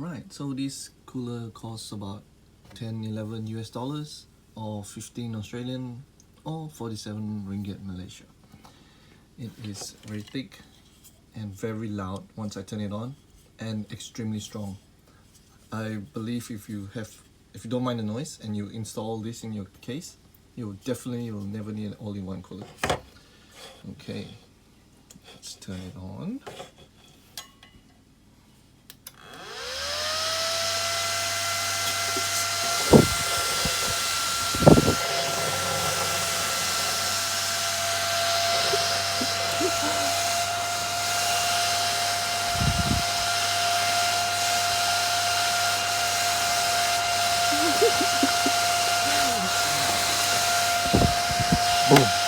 Alright, so this cooler costs about 10-11 US dollars or 15 Australian or 47 ringgit Malaysia. It is very thick and very loud once I turn it on, and extremely strong. I believe if you don't mind the noise and you install this in your case, you'll never need an all-in-one cooler. Okay, let's turn it on. Boom.